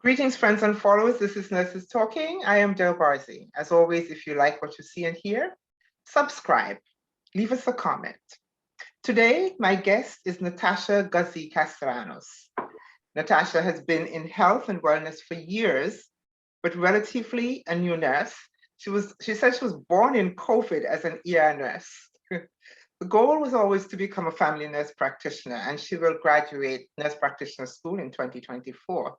Greetings, friends and followers. This is Nurses Talking. I am Del Barzi. As always, if you like what you see and hear, subscribe, leave us a comment. Today, my guest is Natasha Guzy Castellanos. Natasha has been in health and wellness for years, but relatively a new nurse. She said she was born in COVID as an ER nurse. The goal was always to become a family nurse practitioner, and she will graduate nurse practitioner school in 2024.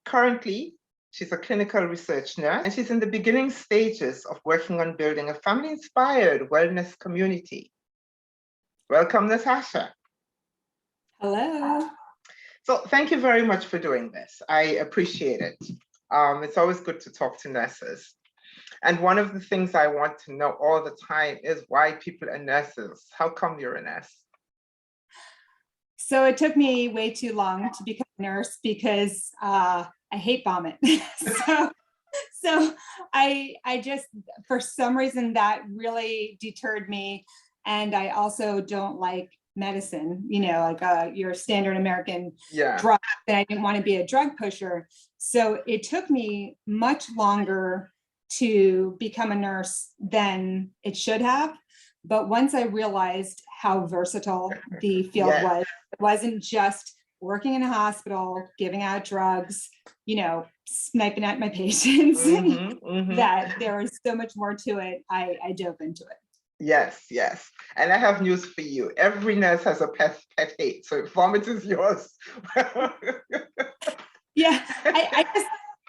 Currently, she's a clinical research nurse, and she's in the beginning stages of working on building a family-inspired wellness community. Welcome, Natasha. Hello. So thank you very much for doing this. I appreciate it. It's always good to talk to nurses. And one of the things I want to know all the time is why people are nurses. How come you're a nurse? So it took me way too long to become a nurse because I hate vomit. so I just, for some reason, that really deterred me. And I also don't like medicine, like your standard American drug. And I didn't want to be a drug pusher. So it took me much longer to become a nurse than it should have. But once I realized how versatile the field was, it wasn't just working in a hospital, giving out drugs, sniping at my patients, that there was so much more to it. I dove into it. Yes. And I have news for you. Every nurse has a pet hate. So if vomit is yours. Yeah,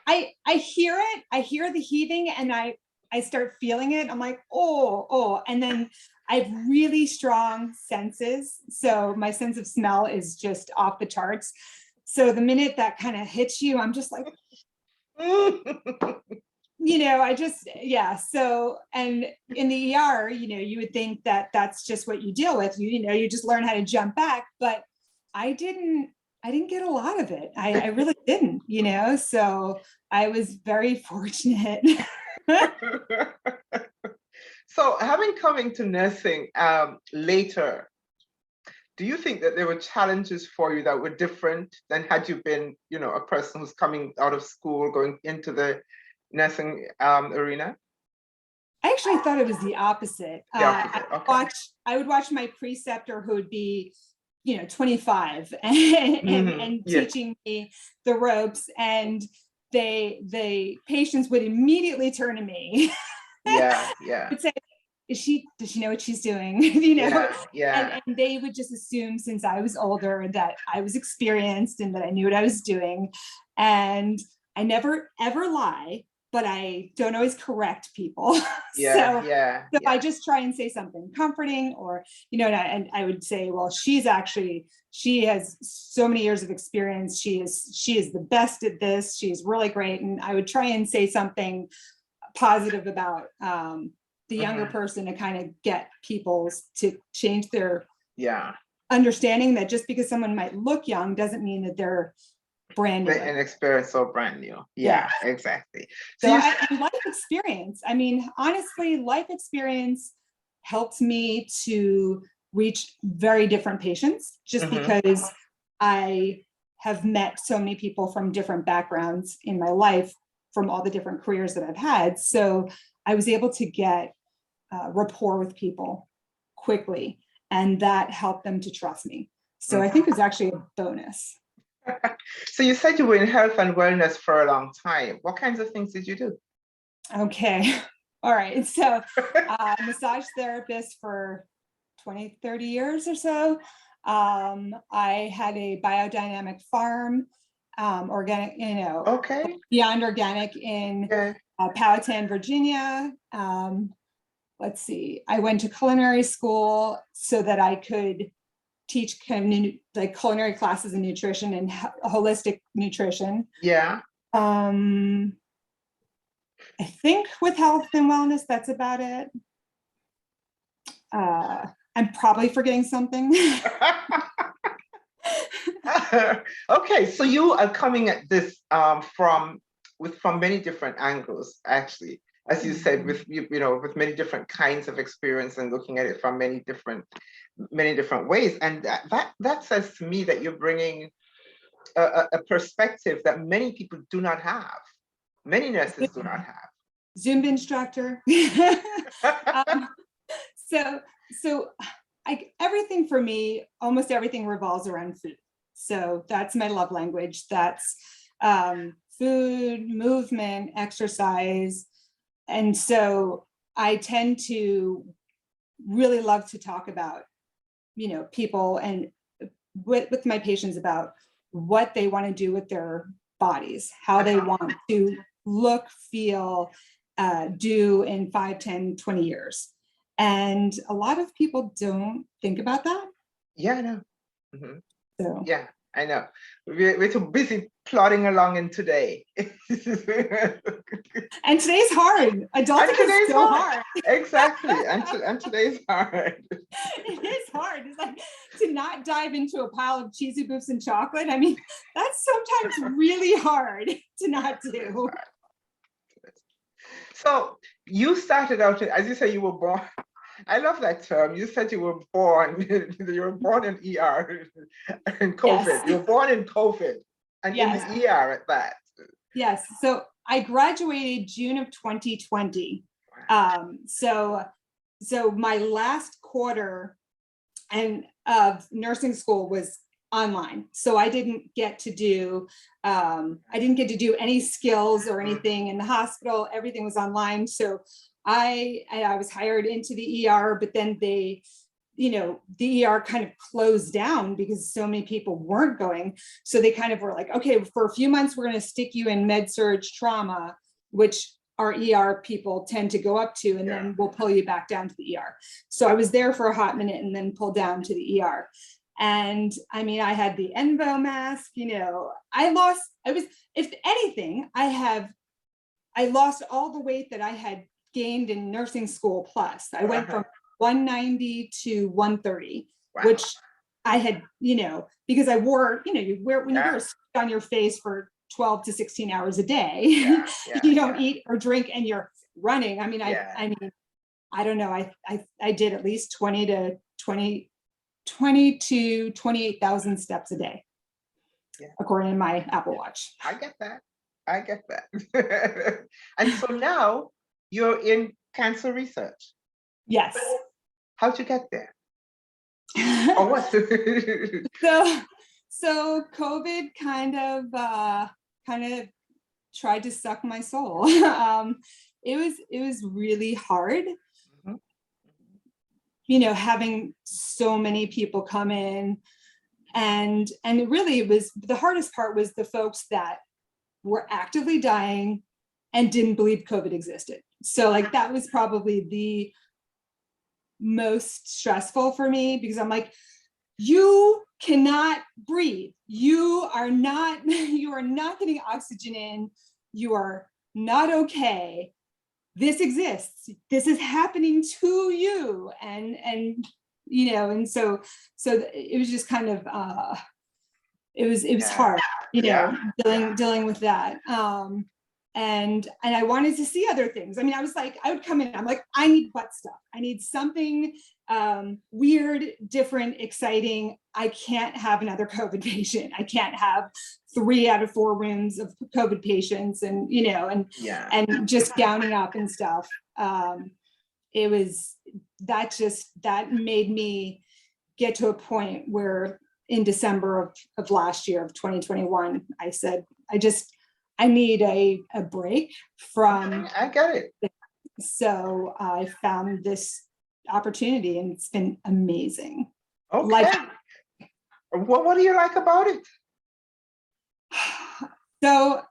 I hear it. I hear the heaving and I start feeling it. I'm like, oh. And then I have really strong senses. So my sense of smell is just off the charts. So the minute that kind of hits you, I'm just like, So, and in the ER, you would think that that's just what you deal with. You just learn how to jump back, but I didn't get a lot of it. I really didn't, so I was very fortunate. So having come into nursing later, do you think that there were challenges for you that were different than had you been, a person who's coming out of school, going into the nursing arena? I actually thought it was the opposite. Okay. I would watch my preceptor who would be 25 and teaching me the ropes, and the patients would immediately turn to me. Would say, does she know what she's doing? And they would just assume, since I was older, that I was experienced and that I knew what I was doing. And I never ever lie, but I don't always correct people. So I just try and say something comforting, or, and I would say, well, she has so many years of experience. She is the best at this. She's really great. And I would try and say something positive about the younger person to kind of get people to change their understanding that just because someone might look young doesn't mean that they're brand new. An experience so brand new. Yeah, exactly. So life experience. I mean, honestly, life experience helped me to reach very different patients just because I have met so many people from different backgrounds in my life, from all the different careers that I've had. So I was able to get rapport with people quickly, and that helped them to trust me. So I think it's actually a bonus. So you said you were in health and wellness for a long time. What kinds of things did you do? Okay. All right. So massage therapist for 20, 30 years or so. I had a biodynamic farm, organic, beyond organic in Powhatan, Virginia. Let's see. I went to culinary school so that I could teach kind of like culinary classes in nutrition and holistic nutrition. I think with health and wellness, that's about it. I'm probably forgetting something. Okay, so you are coming at this from many different angles, actually, as you said, with with many different kinds of experience and looking at it from many different ways, and that says to me that you're bringing a perspective that many people do not have. Many nurses do not have. Zumba instructor. So everything for me, almost everything revolves around food. So that's my love language. That's food, movement, exercise. And so I tend to really love to talk about, people and with my patients about what they want to do with their bodies, how they want to look, feel, do in 5, 10, 20 years. And a lot of people don't think about that. Yeah, I know. Mm-hmm. So yeah, I know. We're too busy plodding along in today. And today's hard. Adulting is so hard. Exactly. And today's hard. It is hard. It's like to not dive into a pile of cheesy boofs and chocolate. I mean, that's sometimes really hard to not do. So you started out, as you say, you were born. I love that term. You said you were born in ER in COVID. Yes. You were born in COVID and in the ER at that. Yes. So I graduated June of 2020. Wow. So my last quarter of nursing school was online. So I didn't get to do any skills or anything in the hospital. Everything was online. So I was hired into the ER, but then the ER kind of closed down because so many people weren't going. So they kind of were like, okay, for a few months, we're going to stick you in med-surg trauma, which our ER people tend to go up to, and then we'll pull you back down to the ER. So I was there for a hot minute and then pulled down to the ER. And I mean, I had the ENVO mask, if anything, I lost all the weight that I had gained in nursing school plus. I went from 190 to 130, which I had, because I wore, you wear a suit on your face for 12 to 16 hours a day. You don't eat or drink and you're running. I mean, I don't know. I did at least 20 to 28,000 steps a day, according to my Apple Watch. I get that. And so now you're in cancer research. Yes. How'd you get there? Or what? So COVID kind of tried to suck my soul. It was really hard. Having so many people come in, and really it was the hardest part was the folks that were actively dying and didn't believe COVID existed. So like that was probably the most stressful for me, because I'm like, you cannot breathe. You are not getting oxygen in. You are not okay. This exists. This is happening to you. And so it was just kind of, it was hard, dealing with that. And I wanted to see other things. I mean, I would come in, I'm like, I need butt stuff. I need something weird, different, exciting. I can't have another COVID patient. I can't have 3 out of 4 rooms of COVID patients and just gowning up and stuff. It was, that made me get to a point where in December of last year of 2021, I said, I need a break from. I get it. So I found this opportunity and it's been amazing. Okay. What do you like about it? So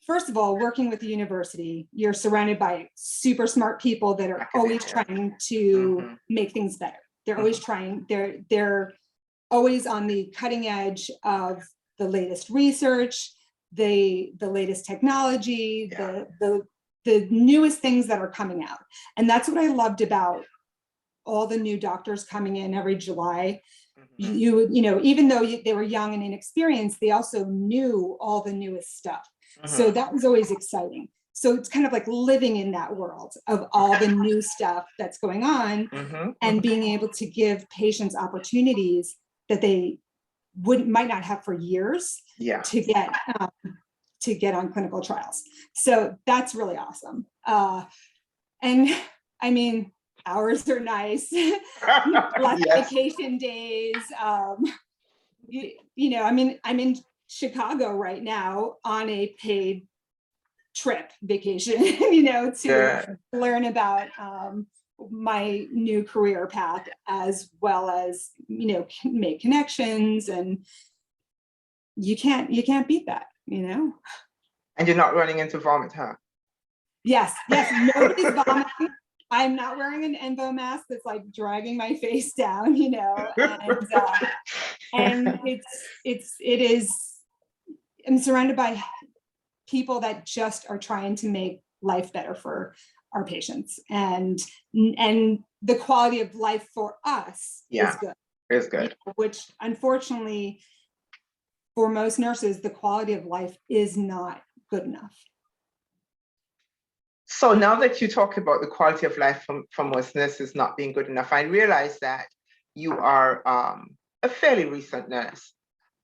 first of all, working with the university, you're surrounded by super smart people that are always trying to make things better. They're always trying, they're always on the cutting edge of the latest research, the latest technology, the newest things that are coming out. And that's what I loved about all the new doctors coming in every July. Even though they were young and inexperienced, they also knew all the newest stuff. So that was always exciting. So it's kind of like living in that world of all the new stuff that's going on and being able to give patients opportunities that they might not have for years Yeah. to get on clinical trials. So that's really awesome. And I mean, hours are nice, less Yes. vacation days. You know, I'm in Chicago right now on a paid trip vacation, you know, to learn about my new career path, as well as, you know, make connections, and you can't beat that, you know. And you're not running into vomit, huh? Yes, nobody's vomiting. I'm not wearing an ENVO mask that's like dragging my face down, you know, and it is, I'm surrounded by people that just are trying to make life better for our patients, and the quality of life for us is good. It's good. Which unfortunately, for most nurses, the quality of life is not good enough. So now that you talk about the quality of life from most nurses not being good enough, I realize that you are a fairly recent nurse,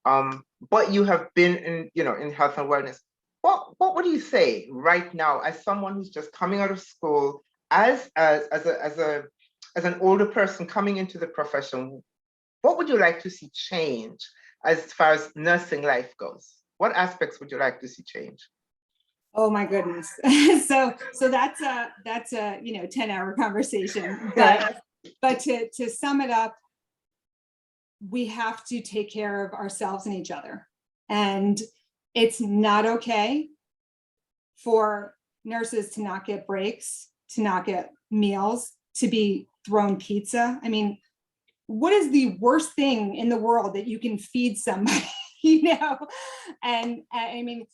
but you have been in, you know, in health and wellness. What would you say right now, as someone who's just coming out of school, as an older person coming into the profession? What would you like to see change as far as nursing life goes? What aspects would you like to see change? Oh my goodness. So that's a, you know, 10-hour conversation, but to sum it up, we have to take care of ourselves and each other. And it's not okay for nurses to not get breaks, to not get meals, to be thrown pizza. I mean, what is the worst thing in the world that you can feed somebody, you know? And I mean,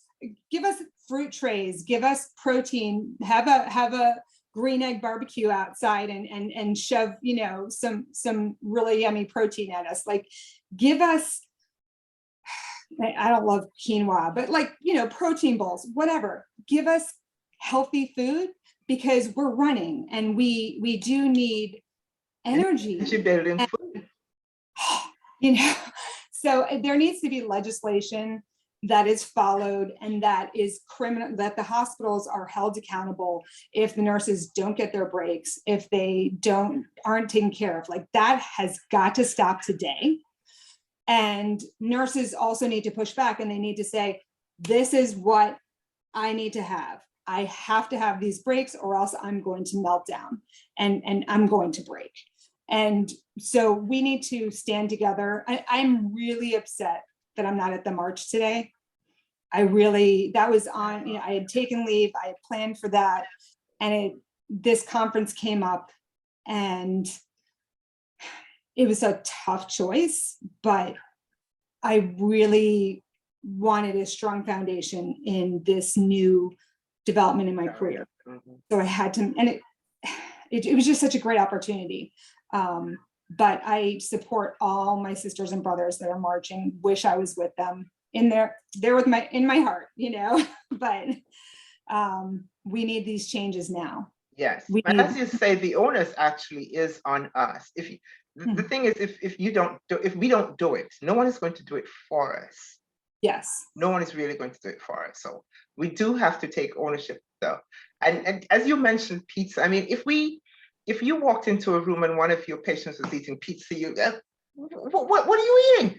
give us fruit trays, give us protein, have a green egg barbecue outside and shove, you know, some really yummy protein at us. Like, give us, I don't love quinoa, but like, you know, protein bowls, whatever. Give us healthy food, because we're running and we do need energy. Building food. You know, so there needs to be legislation that is followed, and that is criminal, that the hospitals are held accountable if the nurses don't get their breaks, if they aren't taken care of. Like, that has got to stop today. And nurses also need to push back, and they need to say, this is what I need to have. I have to have these breaks, or else I'm going to melt down and I'm going to break. And so we need to stand together. I'm really upset that I'm not at the march today. That was on, you know, I had taken leave, I had planned for that. And this conference came up, and it was a tough choice, but I really wanted a strong foundation in this new development in my career. So I had to, and it was just such a great opportunity. But I support all my sisters and brothers that are marching. Wish I was with them in my heart, you know. But we need these changes now. Yes, and as you say, the onus actually is on us. The thing is, if we don't do it, no one is going to do it for us. Yes. No one is really going to do it for us. So we do have to take ownership, though. And as you mentioned, pizza. I mean, if you walked into a room and one of your patients was eating pizza, you go, what are you eating?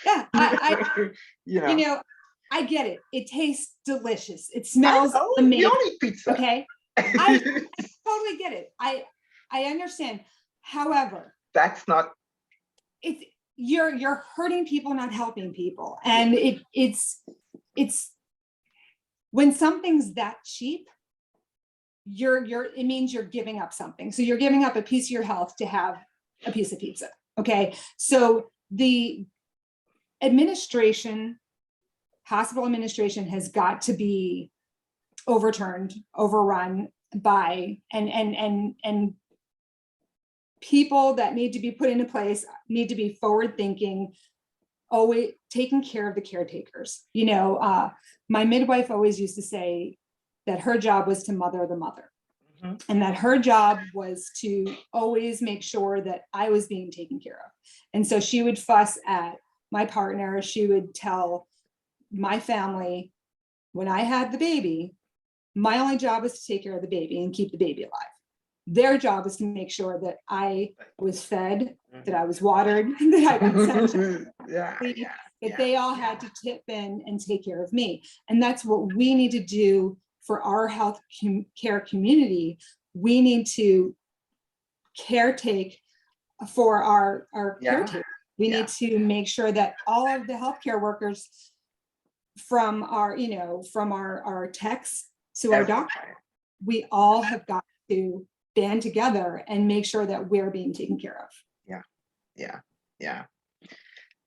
Yeah. You know, I get it. It tastes delicious. It smells amazing. You don't eat pizza. Okay. I totally get it. I understand. However, that's not, you're hurting people, not helping people. And it's when something's that cheap, it means you're giving up something. So you're giving up a piece of your health to have a piece of pizza. Okay. So the hospital administration has got to be overrun by, and people that need to be put into place need to be forward thinking, always taking care of the caretakers. You know, my midwife always used to say that her job was to mother the mother. and that her job was to always make sure that I was being taken care of. And so she would fuss at my partner. She would tell my family, when I had the baby, my only job was to take care of the baby and keep the baby alive. Their job was to make sure that I was fed, that I was watered, that I got sunshine, that they all had to tip in and take care of me. And that's what we need to do for our health care community. We need to caretake for our caretakers. We need to make sure that all of the healthcare workers, from our, from our techs to our doctor, we all have got to band together and make sure that we're being taken care of.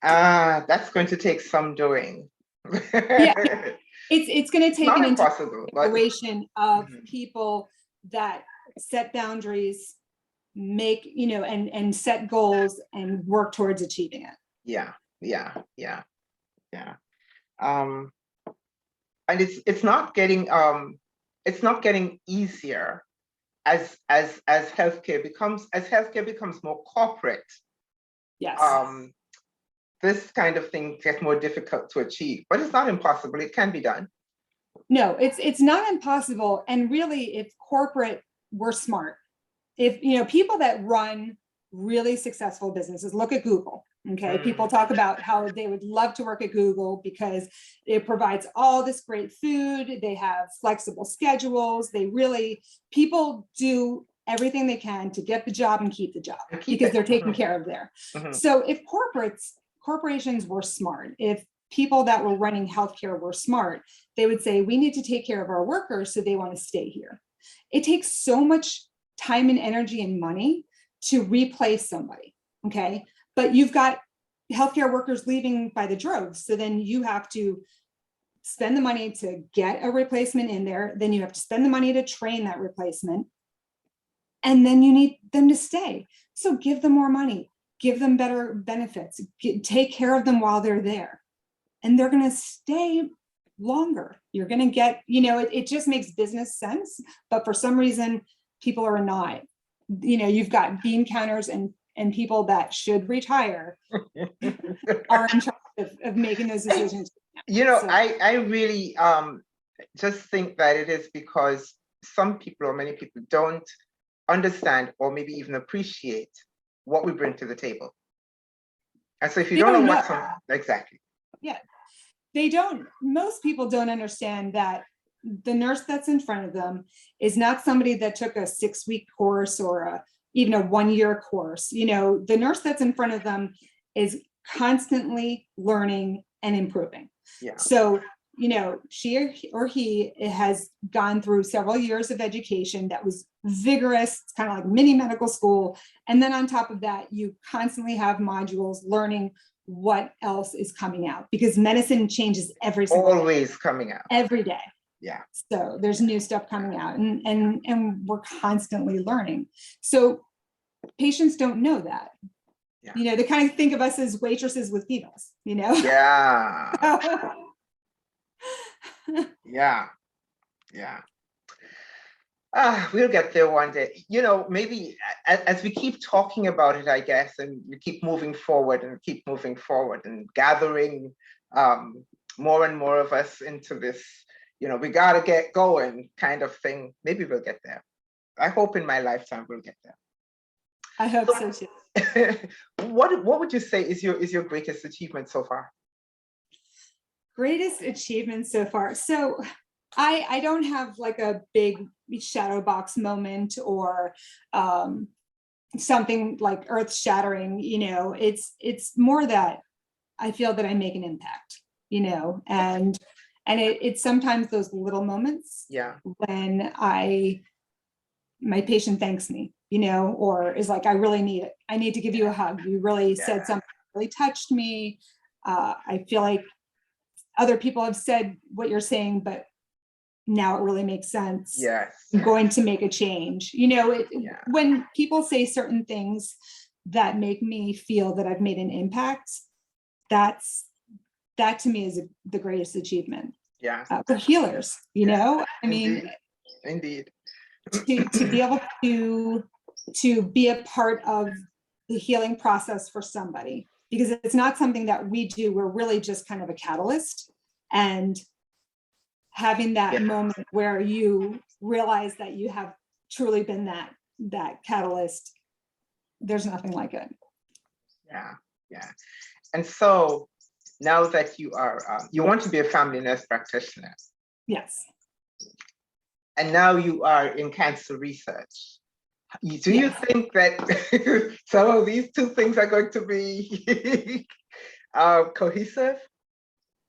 That's going to take some doing. It's going to take an integration of Mhm. people that set boundaries, make, and set goals and work towards achieving it. And it's not getting easier as healthcare becomes more corporate. Yes. This kind of thing gets more difficult to achieve, but it's not impossible. It can be done. No, it's not impossible. And really, if corporate were smart, if people that run really successful businesses, look at Google. Okay, people talk about how they would love to work at Google because it provides all this great food. They have flexible schedules. People do everything they can to get the job and keep the job because they're taking care of there. So if corporations were smart, if people that were running healthcare were smart, they would say, we need to take care of our workers, so they want to stay here. It takes so much time and energy and money to replace somebody, okay? But you've got healthcare workers leaving by the droves, so then you have to spend the money to get a replacement in there, then you have to spend the money to train that replacement, and then you need them to stay. So give them more money, give them better benefits, take care of them while they're there, and they're going to stay longer. You're going to get, it just makes business sense, but for some reason people are not. You've got bean counters and people that should retire are in charge of making those decisions. I really just think that it is because some people or many people don't understand or maybe even appreciate what we bring to the table. And so if you don't know what exactly. Yeah, they don't. Most people don't understand that the nurse that's in front of them is not somebody that took a 6-week course or even a 1-year course. The nurse that's in front of them is constantly learning and improving. So, she or he has gone through several years of education that was vigorous. It's kind of like mini medical school. And then on top of that, you constantly have modules learning what else is coming out, because medicine changes every single day. Coming out every day. So there's new stuff coming out, and we're constantly learning. So patients don't know that. They kind of think of us as waitresses with needles, We'll get there one day. Maybe as we keep talking about it, I guess, and we keep moving forward and gathering more and more of us into this, we got to get going kind of thing. Maybe we'll get there. I hope in my lifetime we'll get there. I hope so too. What would you say is your greatest achievement so far? Greatest achievement so far. So I don't have like a big shadow box moment or something like earth shattering. It's more that I feel that I make an impact, and it's sometimes those little moments when my patient thanks me, or is like, I really need it. I need to give you a hug. You really said something that really touched me. I feel like other people have said what you're saying, but now it really makes sense. I'm going to make a change. When people say certain things that make me feel that I've made an impact, that to me is the greatest achievement. We're healers, I mean. Indeed. to be able to be a part of the healing process for somebody, because it's not something that we do. We're really just kind of a catalyst, and having that moment where you realize that you have truly been that catalyst, there's nothing like it. Yeah. And so now that you are, you want to be a family nurse practitioner. Yes. And now you are in cancer research. Do you think that some of these two things are going to be cohesive?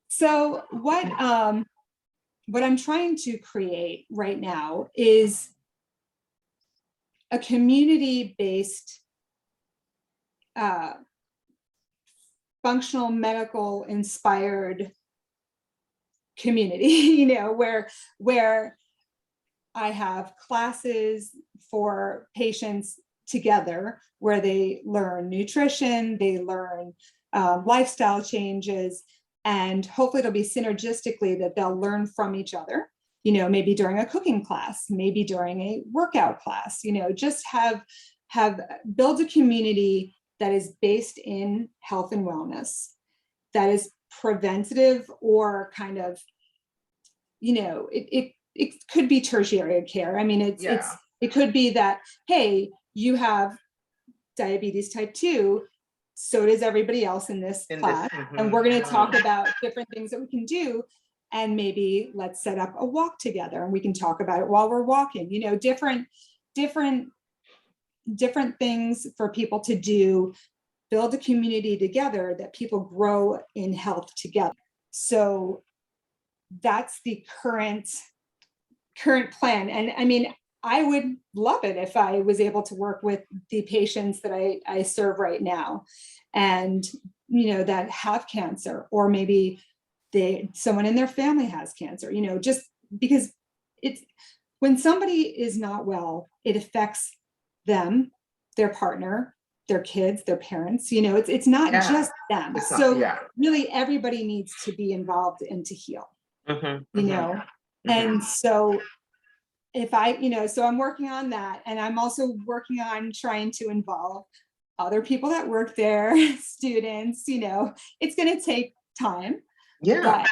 So what I'm trying to create right now is a community-based functional medical inspired community, you know, where I have classes for patients together, where they learn nutrition, they learn lifestyle changes, and hopefully it'll be synergistically that they'll learn from each other, you know, maybe during a cooking class, maybe during a workout class, you know, just build a community that is based in health and wellness, that is preventative, or kind of, you know, it could be tertiary care. I mean, it could be that, hey, you have diabetes type 2, so does everybody else in this class, and we're going to talk about different things that we can do, and maybe let's set up a walk together and we can talk about it while we're walking, you know, different things for people to do, build a community together that people grow in health together. So that's the current plan. And I mean, I would love it if I was able to work with the patients that I serve right now, and, you know, that have cancer, or maybe someone in their family has cancer, you know, just because it's, when somebody is not well, it affects them, their partner, their kids, their parents, you know, it's not just them. Really everybody needs to be involved and to heal, you know? And so so I'm working on that. And I'm also working on trying to involve other people that work there, students, you know, it's going to take time, but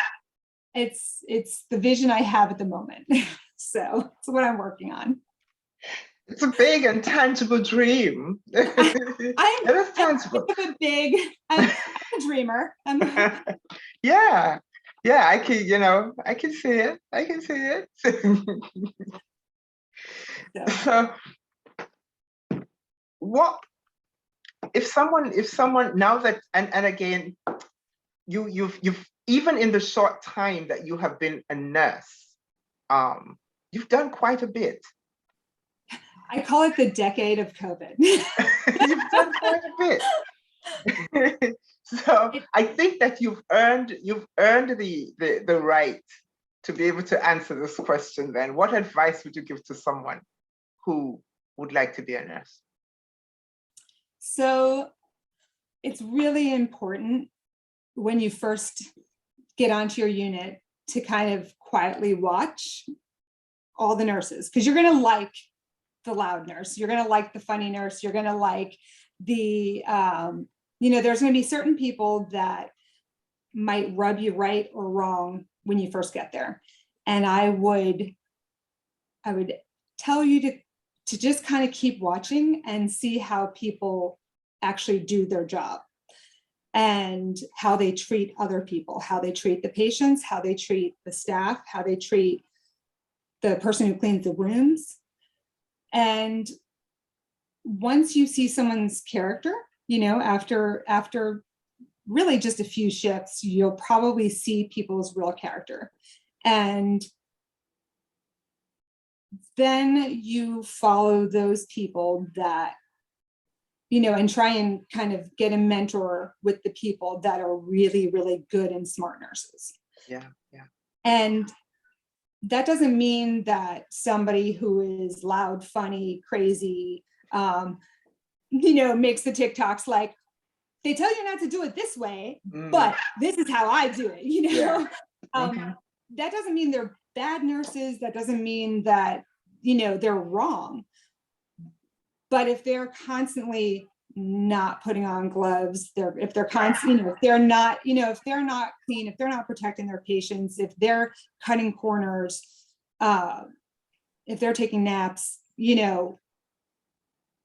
it's the vision I have at the moment. So it's what I'm working on. It's a big and tangible dream. I'm a dreamer. Yeah, I can, you know, I can see it. I can see it. So what if someone now that, and again, you've even in the short time that you have been a nurse, you've done quite a bit. I call it the decade of COVID. You've done quite a bit. So I think that you've earned the right to be able to answer this question. Then what advice would you give to someone who would like to be a nurse? So it's really important when you first get onto your unit to kind of quietly watch all the nurses, because you're going to like the loud nurse, you're going to like the funny nurse, you're going to like the you know, there's going to be certain people that might rub you right or wrong when you first get there. And I would tell you to just kind of keep watching and see how people actually do their job, and how they treat other people, how they treat the patients, how they treat the staff, how they treat the person who cleans the rooms. And once you see someone's character, you know, after really just a few shifts, you'll probably see people's real character. And then you follow those people that, you know, and try and kind of get a mentor with the people that are really, really good and smart nurses. Yeah. And that doesn't mean that somebody who is loud, funny, crazy, you know, makes the TikToks like, they tell you not to do it this way, but this is how I do it, you know? That doesn't mean they're bad nurses. That doesn't mean that they're wrong. But if they're constantly not putting on gloves, if they're constantly, if they're not clean, if they're not protecting their patients, if they're cutting corners, if they're taking naps,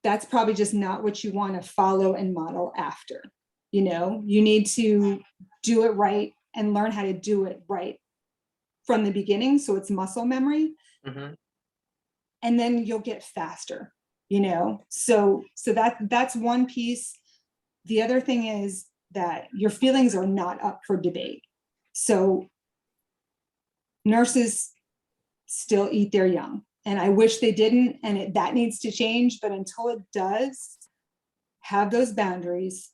that's probably just not what you want to follow and model after. You need to do it right and learn how to do it right from the beginning, so it's muscle memory. Mm-hmm. And then you'll get faster, so that's one piece. The other thing is that your feelings are not up for debate. So nurses still eat their young, and I wish they didn't, and that needs to change. But until it does, have those boundaries.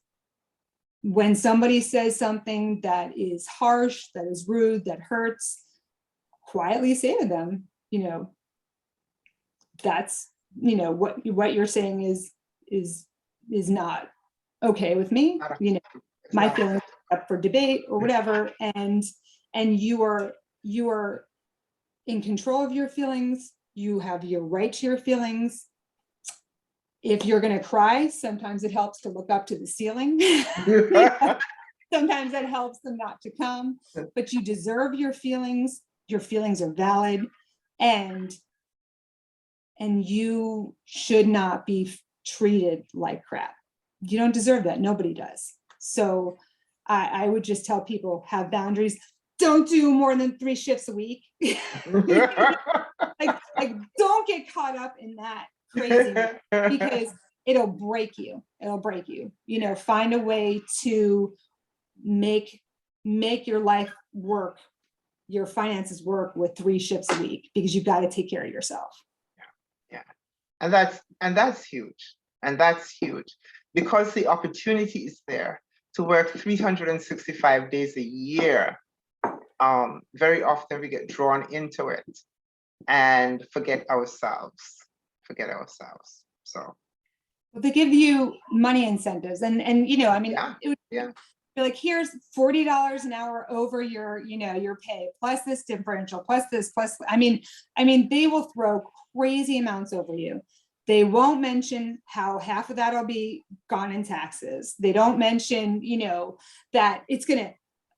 When somebody says something that is harsh, that is rude, that hurts, quietly say to them, that's, what you're saying is not okay with me. My feelings are up for debate or whatever, and you are in control of your feelings. You have your right to your feelings. If you're going to cry, sometimes it helps to look up to the ceiling. Sometimes that helps them not to come, but you deserve your feelings. Your feelings are valid, and you should not be treated like crap. You don't deserve that. Nobody does. So I would just tell people, have boundaries. Don't do more than 3 shifts a week. like don't get caught up in that crazy, because it'll break you. Find a way to make your life work, your finances work with 3 shifts a week, because you've got to take care of yourself. Yeah. And that's huge. And that's huge, because the opportunity is there to work 365 days a year. Very often we get drawn into it and forget ourselves. So they give you money incentives, and yeah. It would be like, here's $40 an hour over your your pay, plus this differential, plus this, plus they will throw crazy amounts over you. They won't mention how half of that will be gone in taxes. They don't mention that it's going to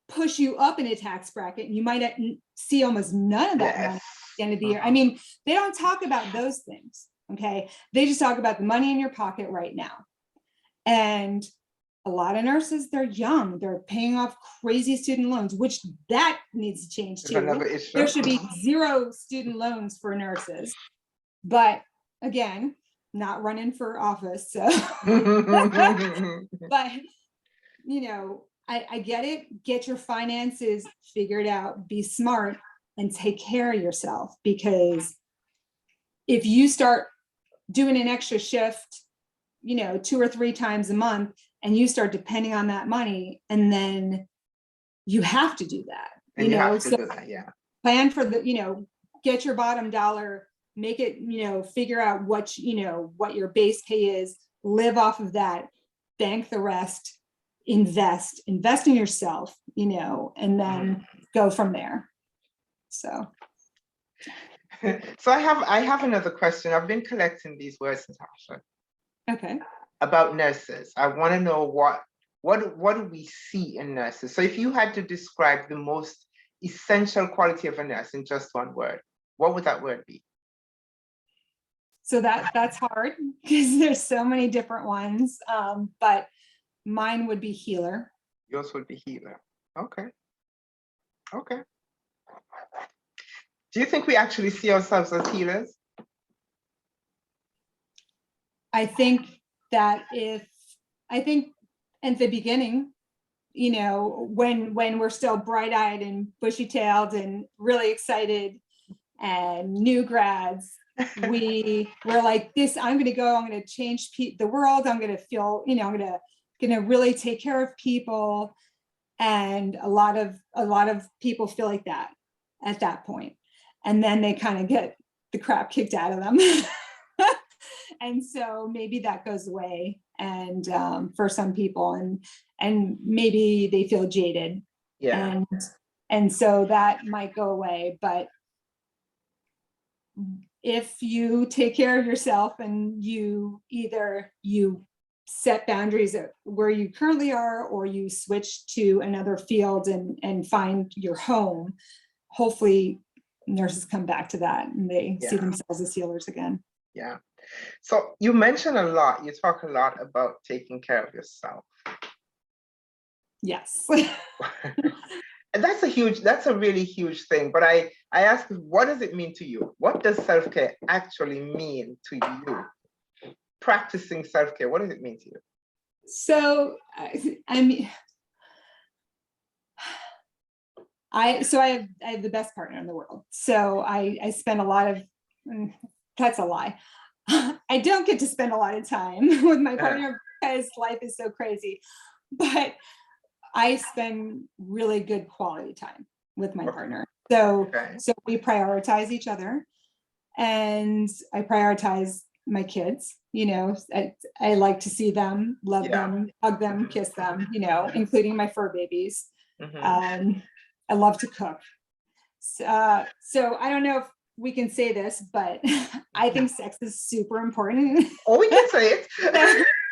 push you up in a tax bracket, and you might see almost none of that money at the end of the year. They don't talk about those things. Okay, they just talk about the money in your pocket right now. And a lot of nurses, they're young, they're paying off crazy student loans, which that needs to change too. There should be 0 student loans for nurses. But again, not running for office, so but I get it. Get your finances figured out, be smart, and take care of yourself, because if you start doing an extra shift, 2 or 3 times a month, and you start depending on that money, and then you have to do that. Plan for get your bottom dollar, make it, figure out what your base pay is, live off of that, bank the rest, invest in yourself, and then go from there. So I have another question. I've been collecting these words, Natasha. Okay. About nurses. I want to know what do we see in nurses? So if you had to describe the most essential quality of a nurse in just one word, what would that word be? So that's hard, because there's so many different ones. But mine would be healer. Yours would be healer. Okay. Do you think we actually see ourselves as healers? I think that at the beginning, when we're still bright-eyed and bushy-tailed and really excited and new grads, we're like, this, I'm going to change the world. I'm going to feel, I'm going to really take care of people. And a lot of people feel like that at that point. And then they kind of get the crap kicked out of them. And so maybe that goes away, and for some people, and maybe they feel jaded. And so that might go away. But if you take care of yourself and you set boundaries at where you currently are, or you switch to another field and find your home, hopefully nurses come back to that and they see themselves as healers again. Yeah. So you mentioned you talk a lot about taking care of yourself. Yes. And that's a really huge thing. But I ask, what does it mean to you? What does self-care actually mean to you? Practicing self-care, what does it mean to you? So, I mean, I have the best partner in the world. So I spend a lot of, that's a lie. I don't get to spend a lot of time with my partner because life is so crazy, but I spend really good quality time with my partner. So we prioritize each other, and I prioritize my kids. You know, I like to see them, love them, hug them, kiss them, you know, including my fur babies. I love to cook. So I don't know if we can say this, but I think sex is super important. Oh, we can say it.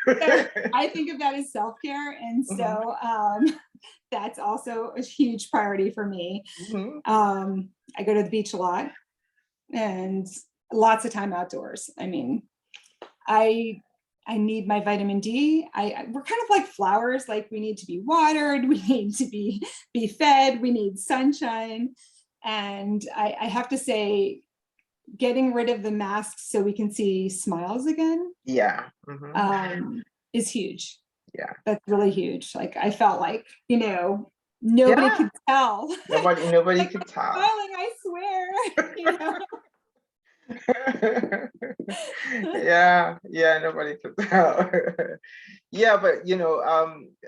So I think of that as self-care. And so that's also a huge priority for me. I go to the beach a lot and lots of time outdoors. I mean, I need my vitamin D. We're kind of like flowers, like we need to be watered, we need to be fed, we need sunshine. And I have to say, getting rid of the masks so we can see smiles again is huge. Yeah, that's really huge. Like I felt like, you know, nobody could tell. Nobody like, could tell. Smiling, I swear. You know? Nobody could tell. But you know,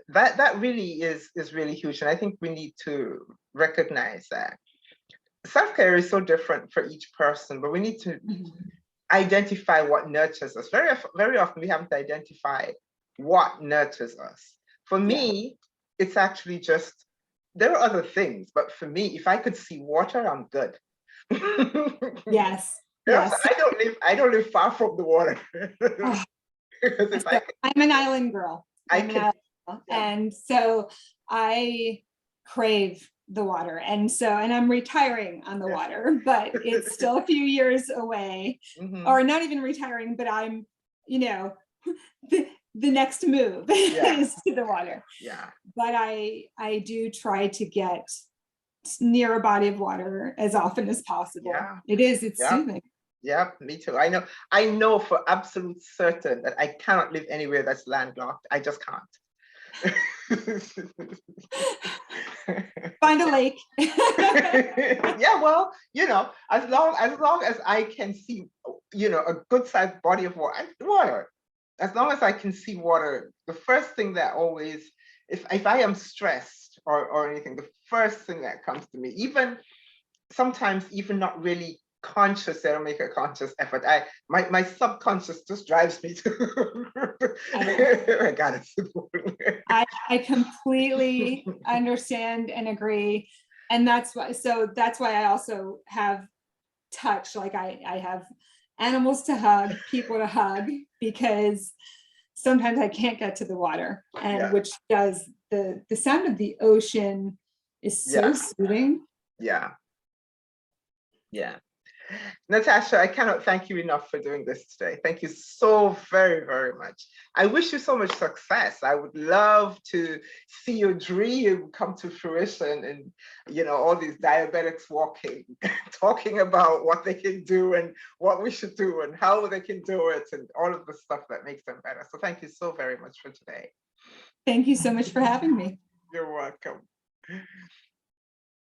that really is really huge, and I think we need to recognize that self-care is so different for each person, but we need to identify what nurtures us. Very often we haven't identified what nurtures us. For me, it's actually just, there are other things, but for me, if I could see water, I'm good. Yes. I don't live far from the water. I'm an island girl. And so I crave the water, and I'm retiring on the water, but it's still a few years away. Or not even retiring, but I'm, you know, the next move is to the water. But I do try to get near a body of water as often as possible. It's soothing. Yeah, me too. I know for absolute certain that I cannot live anywhere that's landlocked. I just can't. Find a lake. Well, you know, as long as I can see, you know, a good sized body of water, as long as I can see water, the first thing that always, if I am stressed or anything, the first thing that comes to me, even sometimes even not really conscious, I don't make a conscious effort. My subconscious just drives me to I got it. I completely understand and agree. And that's why I also have touch. Like I have animals to hug, people to hug, because sometimes I can't get to the water, and which does the sound of the ocean is so soothing. Natasha, I cannot thank you enough for doing this today. Thank you so very, very much. I wish you so much success. I would love to see your dream come to fruition, and you know, all these diabetics walking, talking about what they can do and what we should do and how they can do it and all of the stuff that makes them better. So thank you so very much for today. Thank you so much for having me. You're welcome.